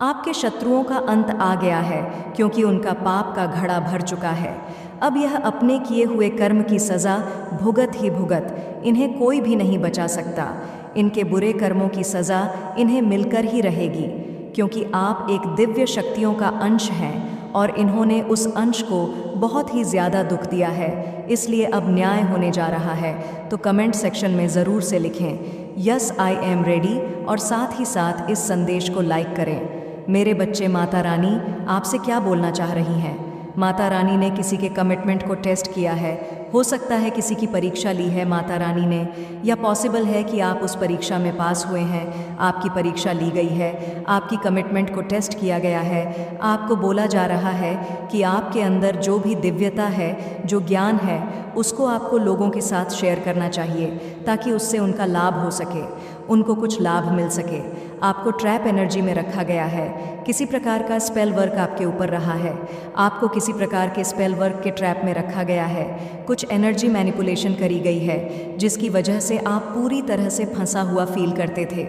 आपके शत्रुओं का अंत आ गया है, क्योंकि उनका पाप का घड़ा भर चुका है। अब यह अपने किए हुए कर्म की सज़ा भुगत ही भुगत, इन्हें कोई भी नहीं बचा सकता। इनके बुरे कर्मों की सज़ा इन्हें मिलकर ही रहेगी, क्योंकि आप एक दिव्य शक्तियों का अंश हैं और इन्होंने उस अंश को बहुत ही ज़्यादा दुख दिया है, इसलिए अब न्याय होने जा रहा है। तो कमेंट सेक्शन में ज़रूर से लिखें यस आई एम रेडी, और साथ ही साथ इस संदेश को लाइक करें। मेरे बच्चे, माता रानी आपसे क्या बोलना चाह रही हैं? माता रानी ने किसी के कमिटमेंट को टेस्ट किया है। हो सकता है किसी की परीक्षा ली है माता रानी ने, या पॉसिबल है कि आप उस परीक्षा में पास हुए हैं, आपकी परीक्षा ली गई है, आपकी कमिटमेंट को टेस्ट किया गया है। आपको बोला जा रहा है कि आपके अंदर जो भी दिव्यता है, जो ज्ञान है, उसको आपको लोगों के साथ शेयर करना चाहिए, ताकि उससे उनका लाभ हो सके, उनको कुछ लाभ मिल सके। आपको ट्रैप एनर्जी में रखा गया है, किसी प्रकार का स्पेल वर्क आपके ऊपर रहा है, आपको किसी प्रकार के स्पेल वर्क के ट्रैप में रखा गया है, कुछ एनर्जी मैनिपुलेशन करी गई है, जिसकी वजह से आप पूरी तरह से फंसा हुआ फील करते थे।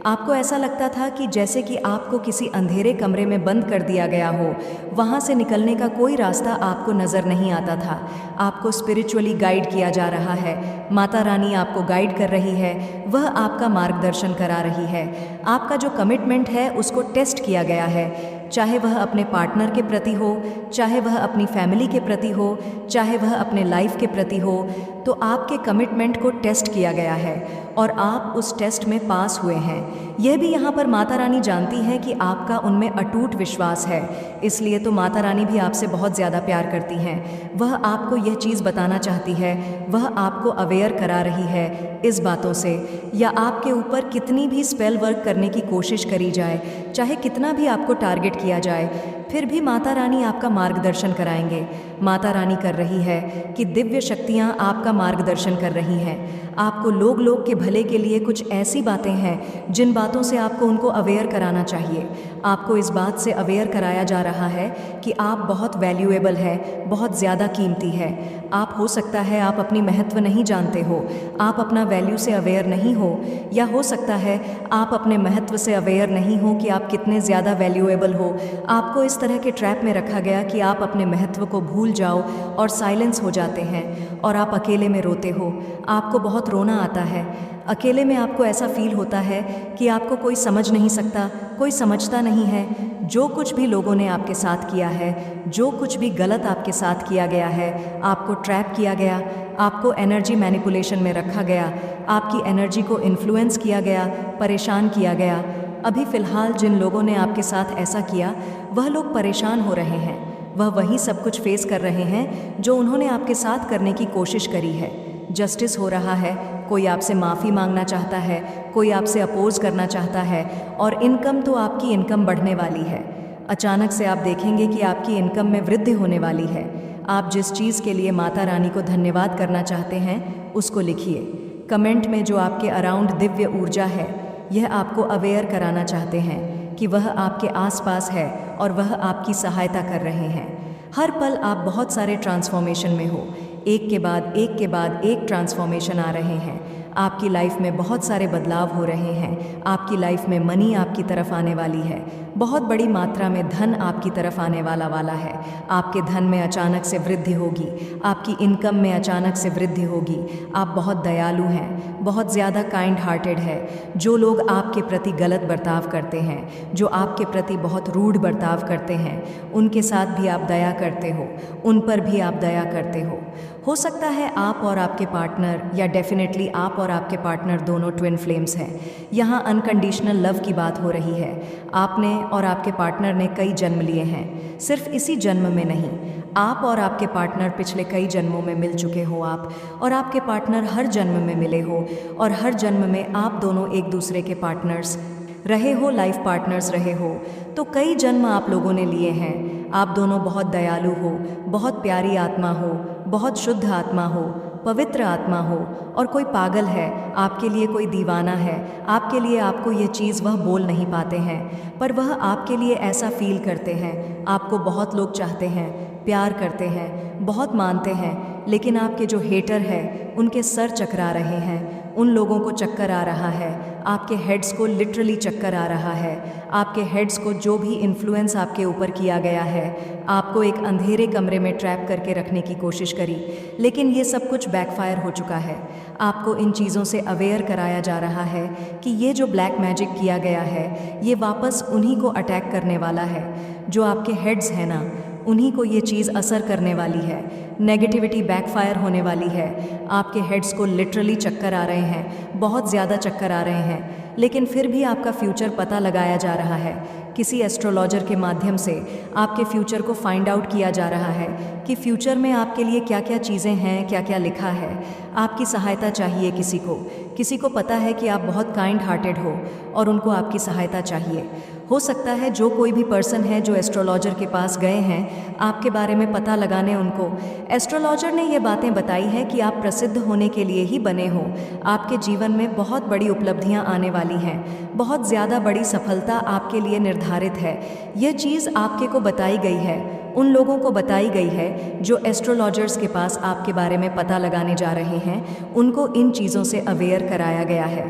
आपको ऐसा लगता था कि जैसे कि आपको किसी अंधेरे कमरे में बंद कर दिया गया हो, वहाँ से निकलने का कोई रास्ता आपको नज़र नहीं आता था। आपको स्पिरिचुअली गाइड किया जा रहा है, माता रानी आपको गाइड कर रही है, वह आपका मार्गदर्शन करा रही है। आपका जो कमिटमेंट है उसको टेस्ट किया गया है, चाहे वह अपने पार्टनर के प्रति हो, चाहे वह अपनी फैमिली के प्रति हो, चाहे वह अपने लाइफ के प्रति हो, तो आपके कमिटमेंट को टेस्ट किया गया है और आप उस टेस्ट में पास हुए हैं। यह भी यहाँ पर माता रानी जानती है कि आपका उनमें अटूट विश्वास है, इसलिए तो माता रानी भी आपसे बहुत ज़्यादा प्यार करती हैं। वह आपको यह चीज़ बताना चाहती है, वह आपको अवेयर करा रही है इस बातों से। या आपके ऊपर कितनी भी स्पेल वर्क करने की कोशिश करी जाए, चाहे कितना भी आपको टारगेट किया जाए, फिर भी माता रानी आपका मार्गदर्शन कराएंगे। माता रानी कर रही है कि दिव्य शक्तियाँ आपका मार्गदर्शन कर रही हैं। आपको लोग के भले के लिए कुछ ऐसी बातें हैं जिन बातों से आपको उनको अवेयर कराना चाहिए। आपको इस बात से अवेयर कराया जा रहा है कि आप बहुत वैल्यूएबल है, बहुत ज़्यादा कीमती है। आप हो सकता है आप अपनी महत्व नहीं जानते हो, आप अपना वैल्यू से अवेयर नहीं हो, या हो सकता है आप अपने महत्व से अवेयर नहीं हो कि आप कितने ज़्यादा वैल्यूएबल हो। आपको इस तरह के ट्रैप में रखा गया कि आप अपने महत्व को भूल जाओ और साइलेंस हो जाते हैं और आप अकेले में रोते हो। आपको बहुत रोना आता है, अकेले में आपको ऐसा फील होता है कि आपको कोई समझ नहीं सकता, कोई समझता नहीं है। जो कुछ भी लोगों ने आपके साथ किया है, जो कुछ भी गलत आपके साथ किया गया है, आपको ट्रैप किया गया, आपको एनर्जी मैनिपुलेशन में रखा गया, आपकी एनर्जी को इन्फ्लुएंस किया गया, परेशान किया गया। अभी फ़िलहाल जिन लोगों ने आपके साथ ऐसा किया, वह लोग परेशान हो रहे हैं, वह वही सब कुछ फेस कर रहे हैं जो उन्होंने आपके साथ करने की कोशिश करी है। जस्टिस हो रहा है, कोई आपसे माफ़ी मांगना चाहता है, कोई आपसे अपोज करना चाहता है, और इनकम तो आपकी इनकम बढ़ने वाली है। अचानक से आप देखेंगे कि आपकी इनकम में वृद्धि होने वाली है। आप जिस चीज़ के लिए माता रानी को धन्यवाद करना चाहते हैं उसको लिखिए कमेंट में। जो आपके अराउंड दिव्य ऊर्जा है, यह आपको अवेयर कराना चाहते हैं कि वह आपके आसपास है और वह आपकी सहायता कर रहे हैं। हर पल आप बहुत सारे ट्रांसफॉर्मेशन में हो, एक के बाद एक ट्रांसफॉर्मेशन आ रहे हैं। आपकी लाइफ में बहुत सारे बदलाव हो रहे हैं। आपकी लाइफ में मनी आपकी तरफ आने वाली है, बहुत बड़ी मात्रा में धन आपकी तरफ आने वाला है। आपके धन में अचानक से वृद्धि होगी, आपकी इनकम में अचानक से वृद्धि होगी। आप बहुत दयालु हैं, बहुत ज़्यादा काइंड हार्टेड है। जो लोग आपके प्रति गलत बर्ताव करते हैं, जो आपके प्रति बहुत रूड बर्ताव करते हैं, उनके साथ भी आप दया करते हो, उन पर भी आप दया करते हो सकता है आप और आपके पार्टनर, या डेफिनेटली आप और आपके पार्टनर दोनों ट्विन फ्लेम्स हैं। यहाँ अनकंडीशनल लव की बात हो रही है। आपने और आपके पार्टनर ने कई जन्म लिए हैं, सिर्फ इसी जन्म में नहीं। आप और आपके पार्टनर पिछले कई जन्मों में मिल चुके हो, आप और आपके पार्टनर हर जन्म में मिले हो, और हर जन्म में आप दोनों एक दूसरे के पार्टनर्स रहे हो, लाइफ पार्टनर्स रहे हो। तो कई जन्म आप लोगों ने लिए हैं। आप दोनों बहुत दयालु हो, बहुत प्यारी आत्मा हो, बहुत शुद्ध आत्मा हो, पवित्र आत्मा हो, और कोई पागल है आपके लिए, कोई दीवाना है आपके लिए। आपको ये चीज़ वह बोल नहीं पाते हैं, पर वह आपके लिए ऐसा फील करते हैं। आपको बहुत लोग चाहते हैं, प्यार करते हैं, बहुत मानते हैं, लेकिन आपके जो हेटर है उनके सर चकरा रहे हैं, उन लोगों को चक्कर आ रहा है, आपके हेड्स को लिटरली चक्कर आ रहा है। आपके हेड्स को जो भी इन्फ्लुएंस आपके ऊपर किया गया है, आपको एक अंधेरे कमरे में ट्रैप करके रखने की कोशिश करी, लेकिन ये सब कुछ बैकफायर हो चुका है। आपको इन चीज़ों से अवेयर कराया जा रहा है कि ये जो ब्लैक मैजिक किया गया है, ये वापस उन्हीं को अटैक करने वाला है। जो आपके हेड्स हैं ना, उन्हीं को ये चीज़ असर करने वाली है। नेगेटिविटी बैकफायर होने वाली है। आपके हेड्स को लिटरली चक्कर आ रहे हैं, बहुत ज़्यादा चक्कर आ रहे हैं, लेकिन फिर भी आपका फ्यूचर पता लगाया जा रहा है। किसी एस्ट्रोलॉजर के माध्यम से आपके फ्यूचर को फाइंड आउट किया जा रहा है कि फ्यूचर में आपके लिए क्या क्या चीज़ें हैं, क्या क्या लिखा है। आपकी सहायता चाहिए किसी को पता है कि आप बहुत काइंड हार्टेड हो और उनको आपकी सहायता चाहिए। हो सकता है जो कोई भी पर्सन है जो एस्ट्रोलॉजर के पास गए हैं आपके बारे में पता लगाने, उनको एस्ट्रोलॉजर ने ये बातें बताई हैं कि आप प्रसिद्ध होने के लिए ही बने हो। आपके जीवन में बहुत बड़ी उपलब्धियां आने वाली हैं, बहुत ज़्यादा बड़ी सफलता आपके लिए निर्धारित है। यह चीज़ आपके को बताई गई है, उन लोगों को बताई गई है जो एस्ट्रोलॉजर्स के पास आपके बारे में पता लगाने जा रहे हैं। उनको इन चीज़ों से अवेयर कराया गया है।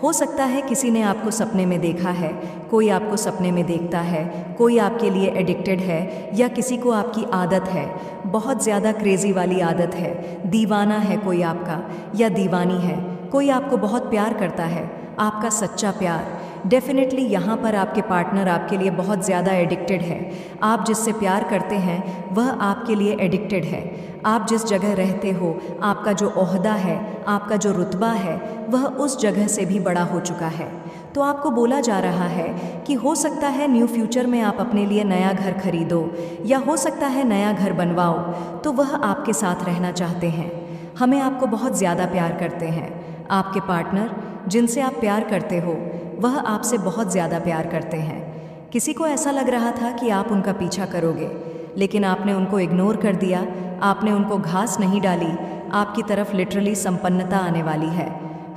हो सकता है किसी ने आपको सपने में देखा है, कोई आपको सपने में देखता है, कोई आपके लिए एडिक्टेड है, या किसी को आपकी आदत है, बहुत ज़्यादा क्रेज़ी वाली आदत है, दीवाना है कोई आपका या दीवानी है, कोई आपको बहुत प्यार करता है, आपका सच्चा प्यार। डेफिनेटली यहाँ पर आपके पार्टनर आपके लिए बहुत ज़्यादा एडिक्टेड है। आप जिससे प्यार करते हैं वह आपके लिए एडिक्टेड है। आप जिस जगह रहते हो, आपका जो ओहदा है, आपका जो रुतबा है, वह उस जगह से भी बड़ा हो चुका है। तो आपको बोला जा रहा है कि हो सकता है न्यू फ्यूचर में आप अपने लिए नया घर खरीदो, या हो सकता है नया घर बनवाओ, तो वह आपके साथ रहना चाहते हैं। हमें आपको बहुत ज़्यादा प्यार करते हैं। आपके पार्टनर जिनसे आप प्यार करते हो वह आपसे बहुत ज़्यादा प्यार करते हैं। किसी को ऐसा लग रहा था कि आप उनका पीछा करोगे, लेकिन आपने उनको इग्नोर कर दिया, आपने उनको घास नहीं डाली। आपकी तरफ लिटरली संपन्नता आने वाली है।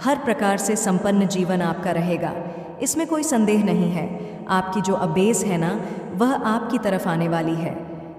हर प्रकार से संपन्न जीवन आपका रहेगा, इसमें कोई संदेह नहीं है। आपकी जो अबेस है ना, वह आपकी तरफ आने वाली है।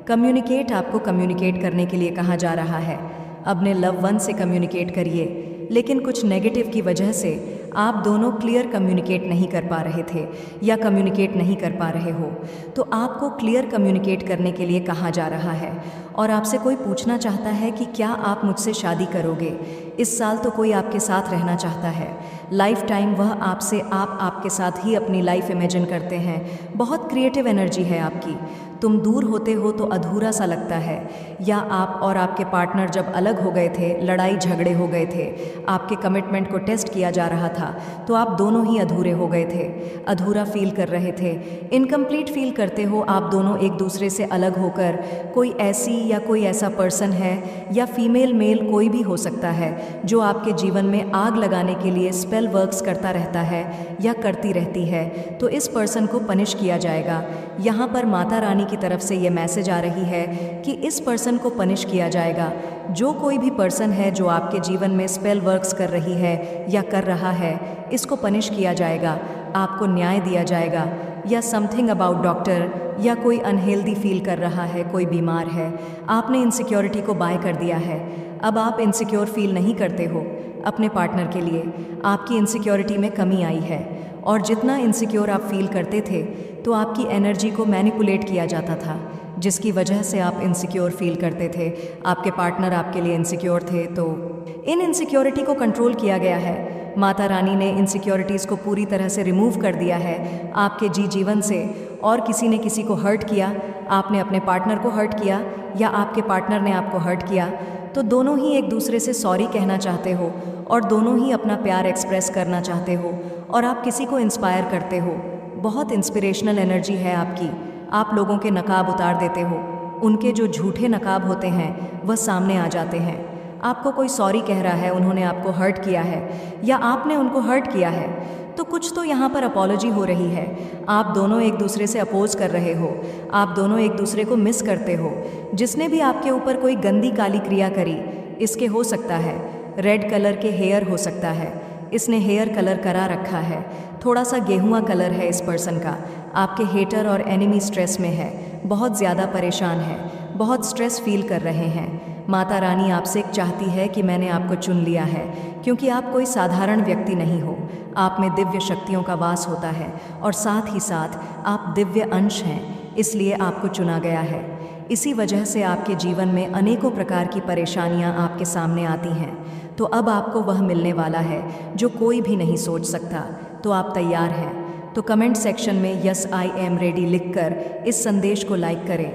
कम्युनिकेट, आपको कम्युनिकेट करने के लिए कहा जा रहा है। अपने लव वन से कम्युनिकेट करिए, लेकिन कुछ नेगेटिव की वजह से आप दोनों क्लियर कम्युनिकेट नहीं कर पा रहे थे या कम्युनिकेट नहीं कर पा रहे हो, तो आपको क्लियर कम्युनिकेट करने के लिए कहा जा रहा है। और आपसे कोई पूछना चाहता है कि क्या आप मुझसे शादी करोगे। इस साल तो कोई आपके साथ रहना चाहता है, लाइफ टाइम वह आपसे, आप आपके साथ ही अपनी लाइफ इमेजिन करते हैं। बहुत क्रिएटिव एनर्जी है आपकी। तुम दूर होते हो तो अधूरा सा लगता है, या आप और आपके पार्टनर जब अलग हो गए थे, लड़ाई झगड़े हो गए थे, आपके कमिटमेंट को टेस्ट किया जा रहा था, तो आप दोनों ही अधूरे हो गए थे, अधूरा फील कर रहे थे, इनकम्प्लीट फील करते हो आप दोनों एक दूसरे से अलग होकर। कोई ऐसी या कोई ऐसा पर्सन है, या फीमेल मेल कोई भी हो सकता है, जो आपके जीवन में आग लगाने के लिए स्पेल वर्क्स करता रहता है या करती रहती है, तो इस पर्सन को पनिश किया जाएगा। यहाँ पर माता रानी की तरफ से ये मैसेज आ रही है कि इस पर्सन को पनिश किया जाएगा। जो कोई भी पर्सन है जो आपके जीवन में स्पेल वर्क्स कर रही है या कर रहा है, इसको पनिश किया जाएगा, आपको न्याय दिया जाएगा। या समथिंग अबाउट डॉक्टर, या कोई अनहेल्दी फील कर रहा है, कोई बीमार है, आपने इनसिक्योरिटी को बाय कर दिया है। अब आप इनसिक्योर फील नहीं करते हो अपने पार्टनर के लिए, आपकी इनसिक्योरिटी में कमी आई है। और जितना इनसिक्योर आप फील करते थे, तो आपकी एनर्जी को मैनिपुलेट किया जाता था, जिसकी वजह से आप इनसिक्योर फील करते थे। आपके पार्टनर आपके लिए इनसिक्योर थे, तो इन इनसिक्योरिटी को कंट्रोल किया गया है। माता रानी ने इनसिक्योरिटीज़ को पूरी तरह से रिमूव कर दिया है आपके जीवन से। और किसी ने किसी को हर्ट किया, आपने अपने पार्टनर को हर्ट किया या आपके पार्टनर ने आपको हर्ट किया, तो दोनों ही एक दूसरे से सॉरी कहना चाहते हो और दोनों ही अपना प्यार एक्सप्रेस करना चाहते हो, और आप किसी को इंस्पायर करते हो। बहुत इंस्पिरेशनल एनर्जी है आपकी। आप लोगों के नकाब उतार देते हो, उनके जो झूठे नकाब होते हैं वह सामने आ जाते हैं। आपको कोई सॉरी कह रहा है, उन्होंने आपको हर्ट किया है या आपने उनको हर्ट किया है, तो कुछ तो यहाँ पर अपॉलॉजी हो रही है। आप दोनों एक दूसरे से अपोज कर रहे हो, आप दोनों एक दूसरे को मिस करते हो। जिसने भी आपके ऊपर कोई गंदी काली क्रिया करी, इसके हो सकता है रेड कलर के हेयर हो सकता है, इसने हेयर कलर करा रखा है, थोड़ा सा गेहुआ कलर है इस पर्सन का। आपके हेटर और एनिमी स्ट्रेस में है, बहुत ज़्यादा परेशान है, बहुत स्ट्रेस फील कर रहे हैं। माता रानी आपसे चाहती है कि मैंने आपको चुन लिया है, क्योंकि आप कोई साधारण व्यक्ति नहीं हो। आप में दिव्य शक्तियों का वास होता है और साथ ही साथ आप दिव्य अंश हैं, इसलिए आपको चुना गया है। इसी वजह से आपके जीवन में अनेकों प्रकार की परेशानियां आपके सामने आती हैं। तो अब आपको वह मिलने वाला है जो कोई भी नहीं सोच सकता। तो आप तैयार हैं? तो कमेंट सेक्शन में यस आई एम रेडी लिखकर इस संदेश को लाइक करें।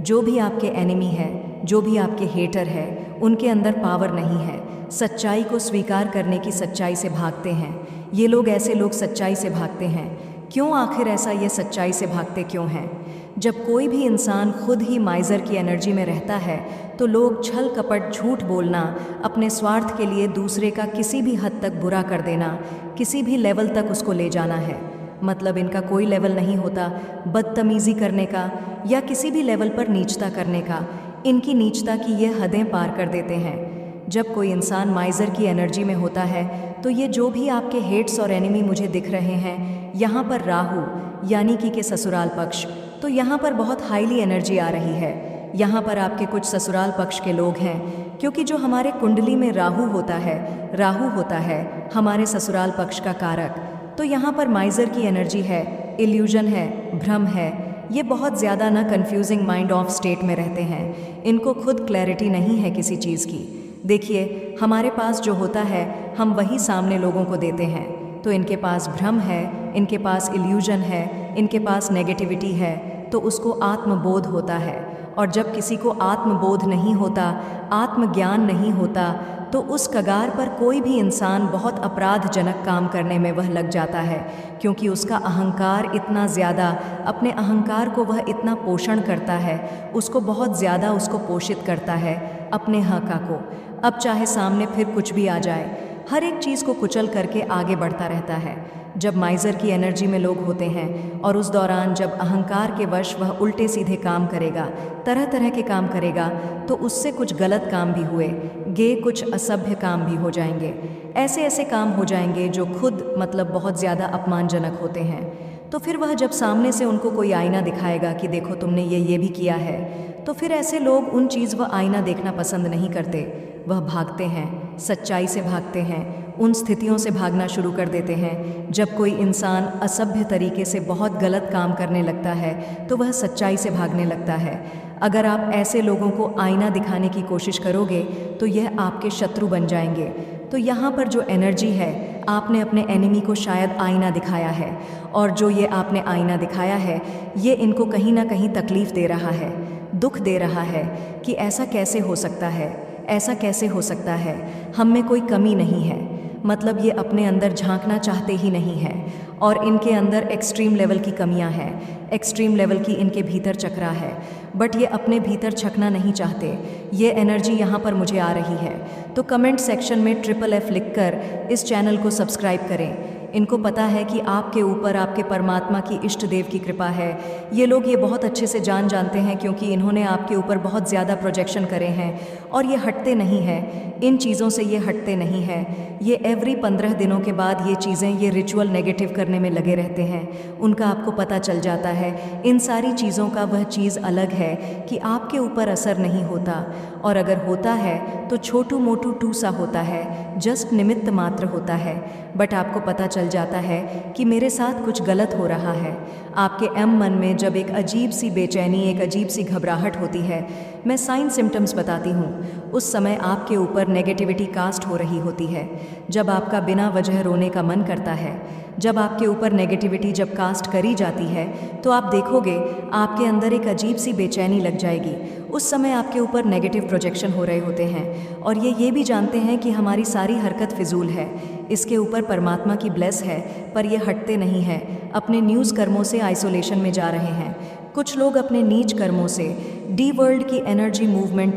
जो भी आपके एनिमी है, जो भी आपके हेटर है, उनके अंदर पावर नहीं है। सच्चाई को स्वीकार करने की सच्चाई से भागते हैं ये लोग। ऐसे लोग सच्चाई से भागते हैं क्यों? आखिर ऐसा ये सच्चाई से भागते क्यों हैं? जब कोई भी इंसान खुद ही माइज़र की एनर्जी में रहता है तो लोग छल कपट, झूठ बोलना, अपने स्वार्थ के लिए दूसरे का किसी भी हद तक बुरा कर देना, किसी भी लेवल तक उसको ले जाना है। मतलब इनका कोई लेवल नहीं होता बदतमीज़ी करने का या किसी भी लेवल पर नीचता करने का। इनकी नीचता की ये हदें पार कर देते हैं। जब कोई इंसान माइज़र की एनर्जी में होता है तो ये जो भी आपके हेट्स और एनिमी मुझे दिख रहे हैं, यहाँ पर राहु यानी कि के ससुराल पक्ष, तो यहाँ पर बहुत हाईली एनर्जी आ रही है। यहाँ पर आपके कुछ ससुराल पक्ष के लोग हैं, क्योंकि जो हमारे कुंडली में राहु होता है हमारे ससुराल पक्ष का कारक। तो यहाँ पर माइज़र की एनर्जी है, इल्यूजन है, भ्रम है। ये बहुत ज़्यादा ना कंफ्यूजिंग माइंड ऑफ स्टेट में रहते हैं। इनको खुद क्लैरिटी नहीं है किसी चीज़ की। देखिए, हमारे पास जो होता है हम वही सामने लोगों को देते हैं। तो इनके पास भ्रम है, इनके पास इल्यूजन है, इनके पास नेगेटिविटी है, तो उसको आत्मबोध होता है। और जब किसी को आत्मबोध नहीं होता, आत्मज्ञान नहीं होता, तो उस कगार पर कोई भी इंसान बहुत अपराधजनक काम करने में वह लग जाता है, क्योंकि उसका अहंकार इतना ज़्यादा, अपने अहंकार को वह इतना पोषण करता है, उसको बहुत ज़्यादा उसको पोषित करता है, अपने हका को। अब चाहे सामने फिर कुछ भी आ जाए, हर एक चीज़ को कुचल करके आगे बढ़ता रहता है। जब माइज़र की एनर्जी में लोग होते हैं और उस दौरान जब अहंकार के वश वह उल्टे सीधे काम करेगा, तरह तरह के काम करेगा, तो उससे कुछ गलत काम भी हुए, कुछ असभ्य काम भी हो जाएंगे। ऐसे ऐसे काम हो जाएंगे जो खुद मतलब बहुत ज़्यादा अपमानजनक होते हैं। तो फिर वह जब सामने से उनको कोई आईना दिखाएगा कि देखो तुमने ये भी किया है, तो फिर ऐसे लोग उन चीज़ व आईना देखना पसंद नहीं करते। वह भागते हैं, सच्चाई से भागते हैं, उन स्थितियों से भागना शुरू कर देते हैं। जब कोई इंसान असभ्य तरीके से बहुत गलत काम करने लगता है तो वह सच्चाई से भागने लगता है। अगर आप ऐसे लोगों को आईना दिखाने की कोशिश करोगे तो यह आपके शत्रु बन जाएंगे। तो यहाँ पर जो एनर्जी है, आपने अपने एनिमी को शायद आईना दिखाया है, और जो ये आपने आईना दिखाया है ये इनको कहीं ना कहीं तकलीफ़ दे रहा है, दुख दे रहा है कि ऐसा कैसे हो सकता है, ऐसा कैसे हो सकता है, हम में कोई कमी नहीं है। मतलब ये अपने अंदर झांकना चाहते ही नहीं है, और इनके अंदर एक्सट्रीम लेवल की कमियां हैं, एक्सट्रीम लेवल की इनके भीतर चक्रा है, बट ये अपने भीतर छकना नहीं चाहते। ये एनर्जी यहाँ पर मुझे आ रही है। तो कमेंट सेक्शन में FFF लिखकर इस चैनल को सब्सक्राइब करें। इनको पता है कि आपके ऊपर आपके परमात्मा की इष्ट देव की कृपा है। ये लोग ये बहुत अच्छे से जानते हैं, क्योंकि इन्होंने आपके ऊपर बहुत ज़्यादा प्रोजेक्शन करे हैं, और ये हटते नहीं हैं, इन चीज़ों से ये हटते नहीं हैं। ये एवरी 15 दिनों के बाद ये चीज़ें, ये रिचुअल नेगेटिव करने में लगे रहते हैं। उनका आपको पता चल जाता है इन सारी चीज़ों का। वह चीज़ अलग है कि आपके ऊपर असर नहीं होता, और अगर होता है तो छोटू मोटू टूसा होता है, जस्ट निमित्त मात्र होता है। बट आपको पता चल जाता है कि मेरे साथ कुछ गलत हो रहा है। आपके मन में जब एक अजीब सी बेचैनी, एक अजीब सी घबराहट होती है, मैं साइन सिम्टम्स बताती हूँ, उस समय आपके ऊपर नेगेटिविटी कास्ट हो रही होती है। जब आपका बिना वजह रोने का मन करता है, जब आपके ऊपर नेगेटिविटी जब कास्ट करी जाती है, तो आप देखोगे आपके अंदर एक अजीब सी बेचैनी लग जाएगी। उस समय आपके ऊपर नेगेटिव प्रोजेक्शन हो रहे होते हैं, और ये भी जानते हैं कि हमारी सारी हरकत फिजूल है, इसके ऊपर परमात्मा की ब्लेस है, पर ये हटते नहीं हैं। अपने न्यूज़ कर्मों से आइसोलेशन में जा रहे हैं। कुछ लोग अपने नीच कर्मों से डी वर्ल्ड की एनर्जी मूवमेंट